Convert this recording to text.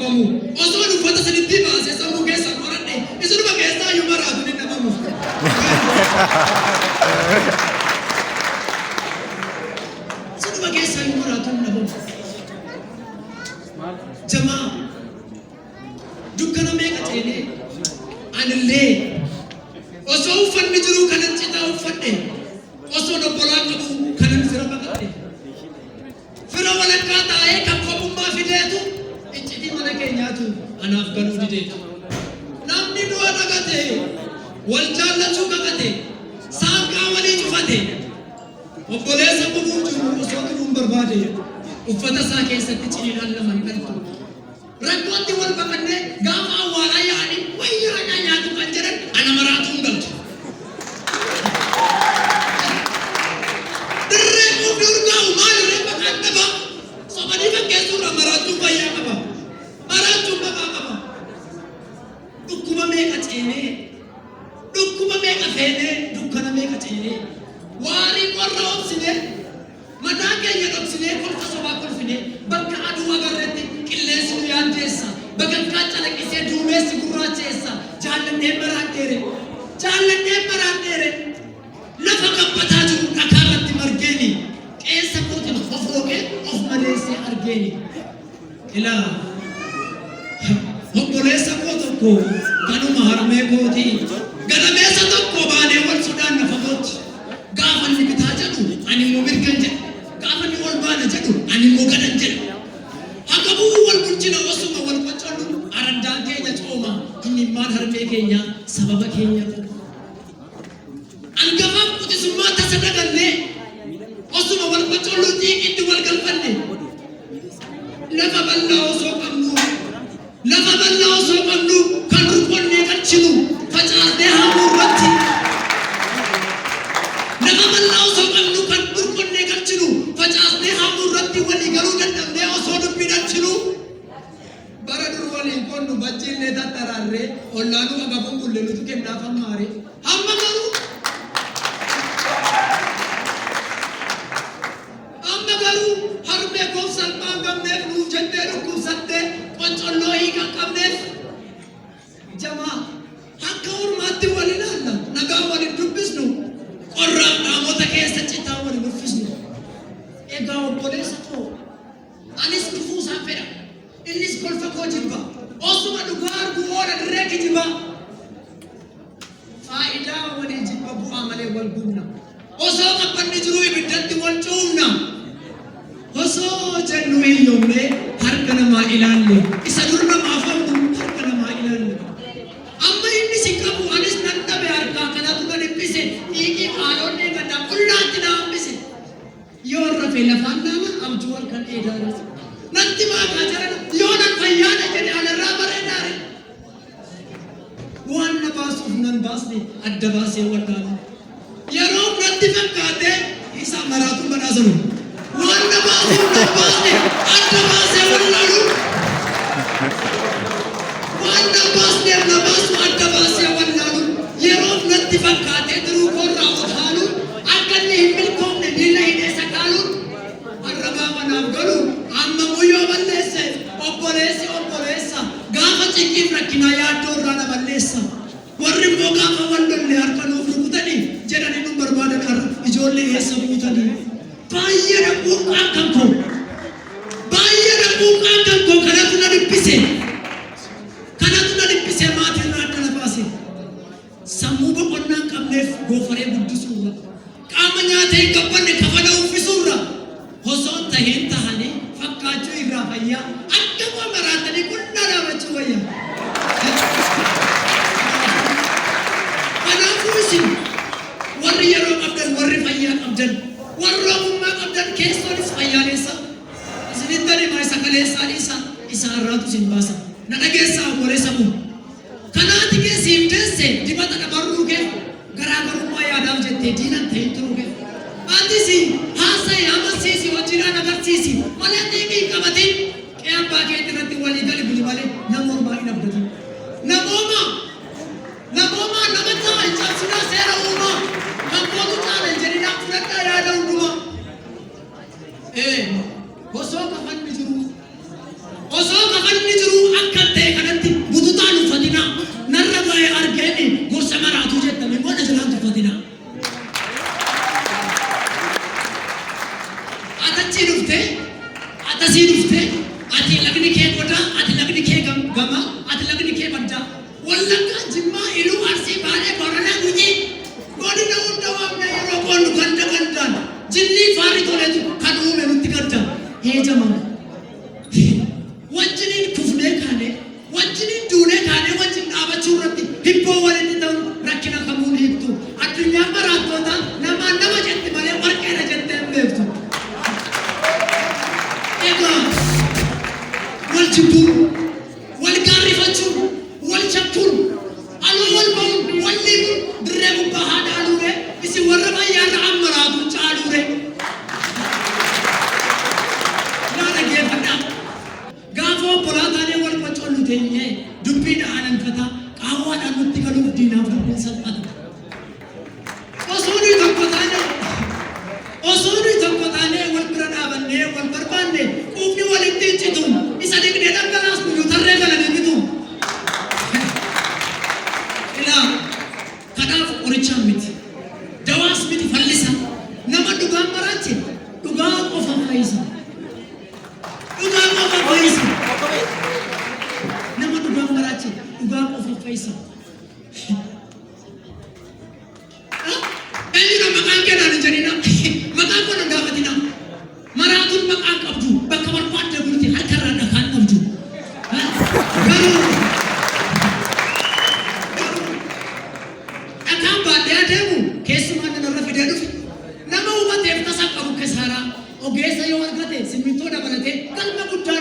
nabamu. Osoo uffata sanitti baasee sammuu keessa qoradhe isuma keessaa yoo maraatu ni nabamu. Isuma keessaa yoo maraatu ni nabamu. Jamaa dukkana meeqa ceenee anillee osoo uffanni jiru kanan citaa uffadhe osoo dobbolaa qabu kanan fira baqadhe fira walakkaa taa'ee kan kopummaa fideetu iccitii mana keenyaatu anaaf galuu dideetu namni du'a dhagate wal jaallachuu kakate saanqaa walii cufate obboleessa qubuun jiru osoo turuun barbaade uffata isaa keessatti ciniidhaan laman galtu rakkootti wal baqannee gaafa awwaalaa yaa'anii wayyaa nyaatu kan jedhan ana maraatuun galtu. Dirree mukni urgaa'u maalirree baqaan qaba sobanii fakkeessuurra maraatuun fayyaa qaba maraatuun baqaa qaba. Dhukkuba meeqa ceenee dhukkuba meeqa feenee dukkana meeqa ceenee waarii qorra obsinee mataa keenya dhoksinee kolfa sobaa kolfinee bakka aduu agarreetti qilleensi nu yaaddeessa bakka calaqqisee duumessi gurraacheessa jaalladhee maraan dheere lafa qabbataa jiru dhakaa irratti margeeni qeensa kootiin of roogee of maleessee argeeni ilaa obboleessa koo tokko kanuma harmee kootii gadameessa tokko baanee wal sodaan nafa kooti gaafa inni bitaa jedhu ani immoo mirgan jedhu gaafa inni wal baana jedhu ani immoo gadan jedhu hakabuu wal bulchina osuma wal qocollu araddaan keenya cooma inni maal harmee keenya sababa keenya angafaaf quxisummaa tasa dagallee osuma wal qocollu xiiqitti wal galfanne lafa bal'aa osoo qabnu kan rukkonnee galchinu facaasnee haamuu irratti lafa bal'aa osoo qabnu kan rukkonnee galchinu facaasnee haamuu irratti walii galuu danda'amnee osoo dubbii galchinu bara dur waliin qonnu bajjiillee tattaraarree ollaanuu agafuun bulleelutu kennaaf hammaare hamma garuu harmee koof salphaan qabneef nuuf jettee dhukkubsattee qoncolloo hiikan qabneef jamaa akka hormaatti wal ilaalla nagaa walin dubbisnu qorraaf qaamota keessa citaa walin uffisnu egaa obboleessa koo anis dhufuusaa fedha innis kolfa koo jibba osuma dhugaa arguu oola dirree kijiba faayidaa walii jibba bu'aa malee wal gumna osoo qabbanni jiru ibiddatti wal cuumna osoo jennu hiyyoomne harka namaa ilaalle isa dur namaaf hamdu harka namaa ilaalle amma inni si qabu anis nan dhabe harkaa kanatu na dhiphise dhiigii qaaloonni gaddaa qullaatti na hambise yoo rafee lafaan nama abjuu halkan eedaare natti maakaa jiran yoo nan fayyaada jedhe alarraa bareedaare waan na baasuuf nan baasne adda baasee wallaalu yeroo natti fakkaate isa maraatu badhaasanu waan na baasuuf nan baasne adda baasee wallaalu waan na baasneef na baasu adda baasee wallaalu yeroo natti fakkaate duruu koorraa utaalu akka inni hin milkoomne miila hidhee sakaaluun arrabaa manaaf galu amma muyyoo balleesse obboleessa gaafa cinqiif rakkinaa yaaddoo irraa na balleessa warri immoo gaafa wal lolle harka nuuf rukutanii jedhanii nu barbaadan har'a ijoollee eessa buutanii baay'ee dhabuuqaan kan koo kanatu na dhiphise maatiin na adda na baase sammuu boqonnaa hin qabneef goofaree guddisuurra qaama nyaatee hin qabbanne kafana uffisuurra osoo taheen tahanii fakkaachuu irraa fayyaa adda koo maraatanii qullaa dhaabachuu wayyaa. Kanaafuu isin warri yeroo qabdan warri fayyaa qabdan warri ogummaa qabdan keessoonis fayyaalessa isinitti adeemaa isa kaleessaa isa irraatu isin baasa na dhageessaa obboleessa koo kanaati keessiif deesse dibata dhabarruu kee garaagarummaa yaadaaf jettee diinan ta'in turuu kee atis haasa'e amansiisi hojiidhaan agarsiisi malee xiiqii hin qabatin qe'ee abbaa keetti irratti walii gali buli malee nama ormaa hin abdatin namooma nama ta'a hin cabsinaa seera uumaa kan kootu caala hin jedhinaa fudhadhaa yaada hundumaa osoo kafanni jiru akka asii dhuftee ati lagni kee qodaa, ati lagni kee gama, ati lagni kee baddaa. Wallaggaa Jimmaa Iluu Arsii Baalee Booranaa Gujii godina hunda waamna yeroo qoonnu gandaan jillii faarii toletu kan uume nutti gadda. Heejamama. Wajjiniin kufnee kaanee, wajjiniin duunee kaanee wajjin dhaabachuu irratti hibboo walitti ta'uun rakkina kamuun hiiktu. Addunyaan baraattoota namaan nama jetti malee warqeera jettee hin beektu. Egaa wal jibbuun, wal gaarrifachuun, wal shakkuun, aloo wal ba'uun, wal liibuun dirree gubbaa haadha aluuree isin warra bayyaarra amma raatuun caaluuree. Gaafoo polaataan wal qocoollu teenyee dubbiin aananfataa qaawwaadhaan nutti galuuf diinaaf dubbiin salphata. Osoo nuyi tokko taanee wal bira dhaabannee wal barbaanne quufni walitti hin cituun isa dhiqnee dhangalaasnu yoo tarree galanii bituun. Ilaa kanaaf qorichaan miti dawaas miti fallisa nama dhugaan maraache dhugaa qofa fayyisa. Dhugaa qofa fayyisa. Nama dhugaan maraache dhugaa qofa fayyisa. Eenyudha maqaan keenan hin jedhina. Maqaan kun hin gaafatina. Maraatuun maqaan qabdu bakka barbaadde bulti harkarraa dhakaan qabdu. Garuu dhakaan baadhee adeemu keessumaa nanarra fidee dhufe. Nama hubateef tasa qabu keessaaraa ogeessa yoo argate simmintoo dabalatee galma guddaa